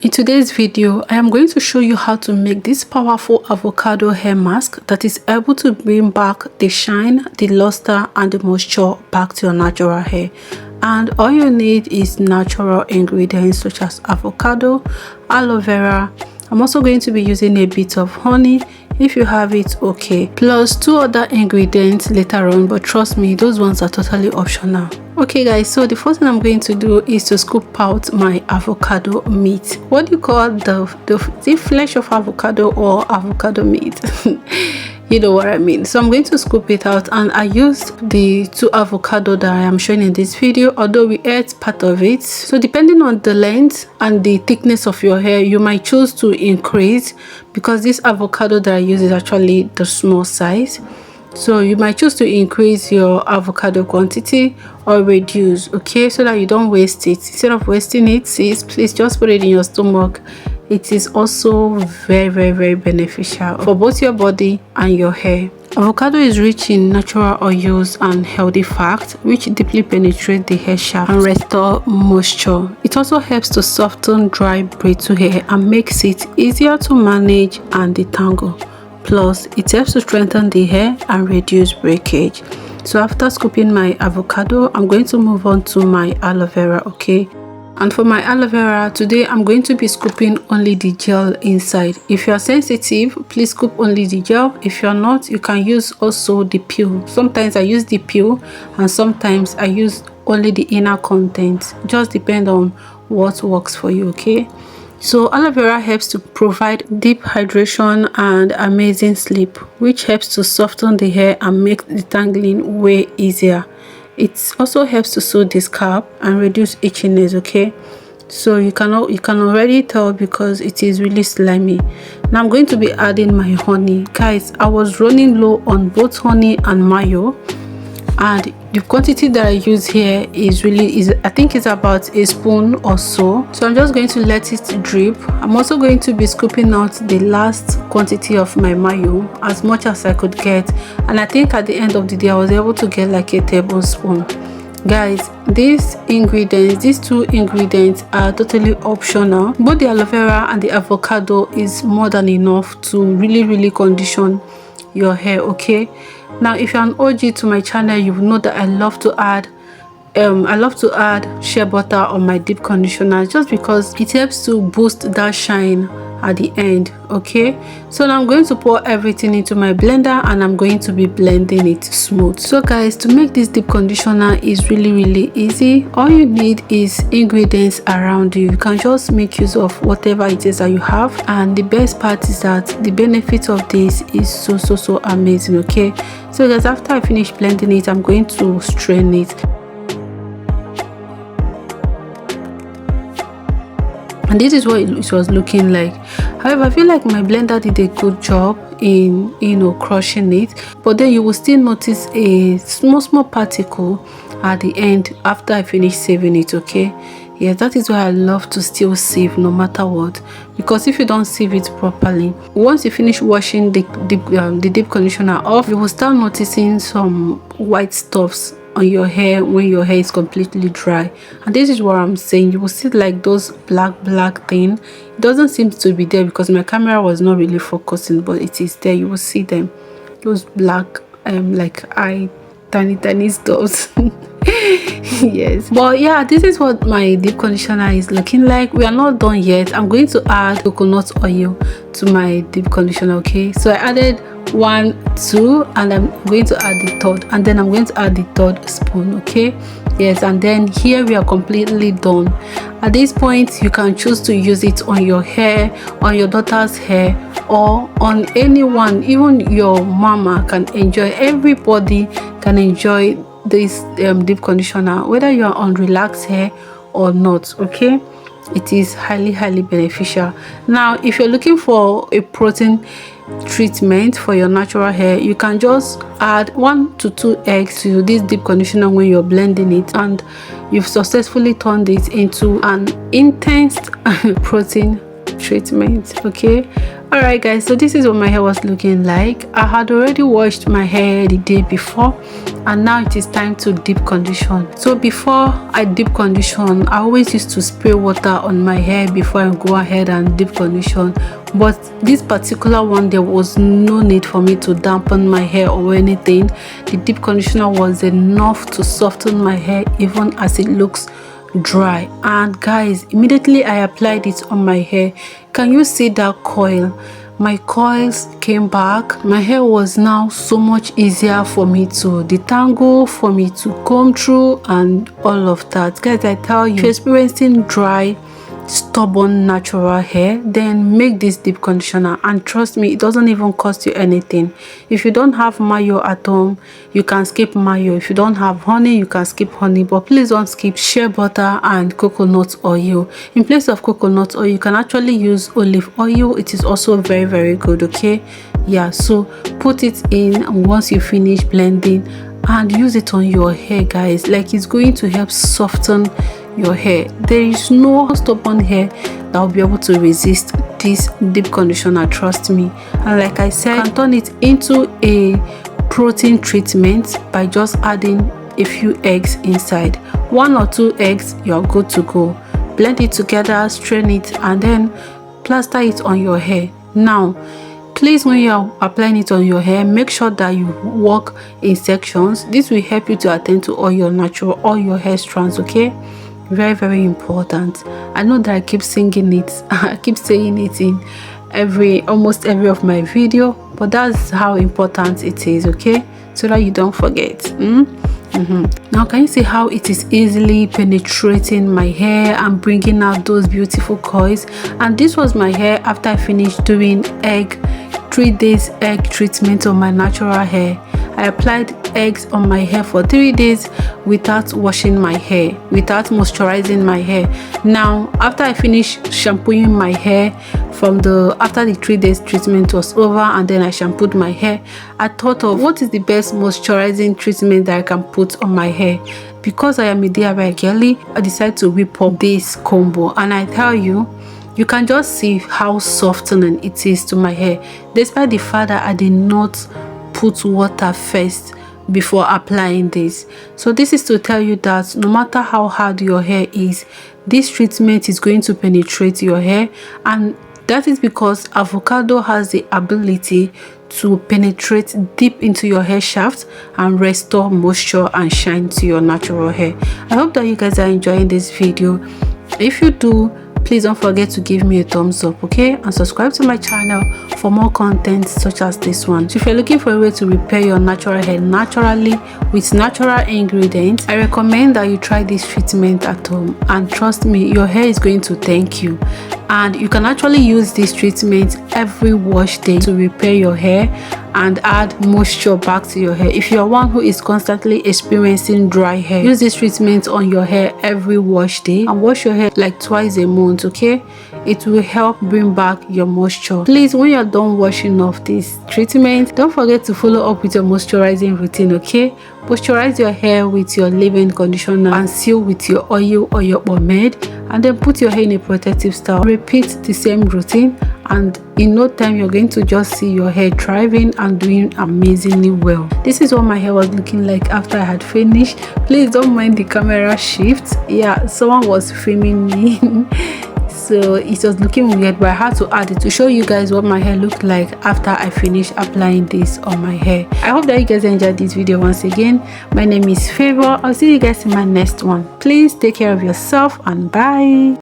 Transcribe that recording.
In today's video, I am going to show you how to make this powerful avocado hair mask that is able to bring back the shine, the luster and the moisture back to your natural hair. And all you need is natural ingredients such as avocado, aloe vera. I'm also going to be using a bit of honey. If you have it, okay, plus 2 other ingredients later on, but trust me, those ones are totally optional. Okay guys, so the first thing I'm going to do is to scoop out my avocado meat. What do you call the flesh of avocado or avocado meat? You know what I mean. So I'm going to scoop it out, and I used the 2 avocado that I am showing in this video, although we ate part of it. So depending on the length and the thickness of your hair, you might choose to increase, because this avocado that I use is actually the small size. So you might choose to increase your avocado quantity or reduce, okay, so that you don't waste it. Instead of wasting it, please just put it in your stomach. It is also very beneficial for both your body and your hair. Avocado is rich in natural oils and healthy fats, which deeply penetrate the hair shaft and restore moisture. It also helps to soften dry, brittle hair and makes it easier to manage and detangle. Plus, it helps to strengthen the hair and reduce breakage. So after scooping my avocado, I'm going to move on to my aloe vera, okay? And for my aloe vera, today I'm going to be scooping only the gel inside. If you are sensitive, please scoop only the gel. If you're not, you can use also the peel. Sometimes I use the peel and sometimes I use only the inner content. Just depend on what works for you, okay? So aloe vera helps to provide deep hydration and amazing sleep, which helps to soften the hair and make detangling way easier. It also helps to soothe the scalp and reduce itchiness, okay? So you can already tell because it is really slimy. Now I'm going to be adding my honey. Guys, I was running low on both honey and mayo, and the quantity that I use here I think it's about a spoon or so. So I'm just going to let it drip. I'm also going to be scooping out the last quantity of my mayo, as much as I could get, and I think at the end of the day I was able to get like a tablespoon. Guys, these 2 ingredients are totally optional. Both the aloe vera and the avocado is more than enough to really condition your hair, okay? Now if you're an OG to my channel, you will know that I love to add shea butter on my deep conditioner, just because it helps to boost that shine at the end, okay? So now I'm going to pour everything into my blender and I'm going to be blending it smooth. So guys, to make this deep conditioner is really easy. All you need is ingredients around you. You can just make use of whatever it is that you have, and the best part is that the benefit of this is so amazing, okay? So guys, after I finish blending it, I'm going to strain it. And this is what it was looking like. However, I feel like my blender did a good job in crushing it, but then you will still notice a small particle at the end after I finish saving it, okay? Yeah, that is why I love to still sieve no matter what, because if you don't sieve it properly, once you finish washing the deep conditioner off, you will start noticing some white stuffs on your hair when your hair is completely dry. And this is what I'm saying. You will see like those black thing. It doesn't seem to be there because my camera was not really focusing, but it is there. You will see them, those black like tiny stuffs. Yes, but yeah, this is what my deep conditioner is looking like. We are not done yet. I'm going to add coconut oil to my deep conditioner, okay? So I added 1, 2, and I'm going to add the 3rd, and then I'm going to add the 3rd spoon, okay? Yes, and then here we are completely done. At this point, you can choose to use it on your hair, on your daughter's hair, or on anyone. Even your mama can enjoy. Everybody can enjoy this deep conditioner, whether you are on relaxed hair or not, okay? It is highly beneficial. Now if you're looking for a protein treatment for your natural hair, you can just add 1 to 2 eggs to this deep conditioner when you're blending it, and you've successfully turned it into an intense protein treatment, okay? Alright guys, so this is what my hair was looking like. I had already washed my hair the day before, and now it is time to deep condition. So before I deep condition, I always used to spray water on my hair before I go ahead and deep condition, but this particular one there was no need for me to dampen my hair or anything. The deep conditioner was enough to soften my hair even as it looks dry. And guys, immediately I applied it on my hair, can you see that coil? My coils came back. My hair was now so much easier for me to detangle, for me to comb through, and all of that. Guys, I tell you, if you're experiencing dry, stubborn natural hair, then make this deep conditioner, and trust me, it doesn't even cost you anything. If you don't have mayo at home, you can skip mayo. If you don't have honey, you can skip honey, but please don't skip shea butter and coconut oil. In place of coconut oil, you can actually use olive oil. It is also very good. Okay, yeah, so put it in once you finish blending and use it on your hair, guys. Like, it's going to help soften your hair. There is no stubborn hair that will be able to resist this deep conditioner, trust me. And like I said, you can turn it into a protein treatment by just adding a few eggs inside. 1 or 2 eggs, you're good to go. Blend it together, strain it, and then plaster it on your hair. Now please, when you are applying it on your hair, make sure that you work in sections. This will help you to attend to all your hair strands. Okay, very important. I know that I keep singing it I keep saying it in almost every of my video, but that's how important it is, okay, so that you don't forget. Now can you see how it is easily penetrating my hair and bringing out those beautiful coils? And this was my hair after I finished doing 3 days egg treatment on my natural hair. I applied eggs on my hair for 3 days without washing my hair, without moisturizing my hair. Now after I finished shampooing my hair after the 3 days treatment was over, and then I shampooed my hair, I thought of what is the best moisturizing treatment that I can put on my hair. Because I am a DIY girly, I decided to whip up this combo, and I tell you, you can just see how softening it is to my hair, despite the fact that I did not put water first before applying this. So this is to tell you that no matter how hard your hair is, this treatment is going to penetrate your hair, and that is because avocado has the ability to penetrate deep into your hair shaft and restore moisture and shine to your natural hair. I hope that you guys are enjoying this video. If you do, please don't forget to give me a thumbs up, okay, and subscribe to my channel for more content such as this one. So if you're looking for a way to repair your natural hair naturally with natural ingredients, I recommend that you try this treatment at home, and trust me, your hair is going to thank you. And you can actually use this treatment every wash day to repair your hair and add moisture back to your hair. If you're one who is constantly experiencing dry hair, use this treatment on your hair every wash day and wash your hair like twice a month, okay? It will help bring back your moisture. Please, when you're done washing off this treatment, don't forget to follow up with your moisturizing routine, okay? Moisturize your hair with your leave-in conditioner and seal with your oil or your pomade, and then put your hair in a protective style. Repeat the same routine, and in no time you're going to just see your hair thriving and doing amazingly well. This is what my hair was looking like after I had finished. Please don't mind the camera shift. Yeah, someone was filming me so it was looking weird, but I had to add it to show you guys what my hair looked like after I finished applying this on my hair. I hope that you guys enjoyed this video. Once again, my name is Vera. I'll see you guys in my next one. Please take care of yourself, and bye.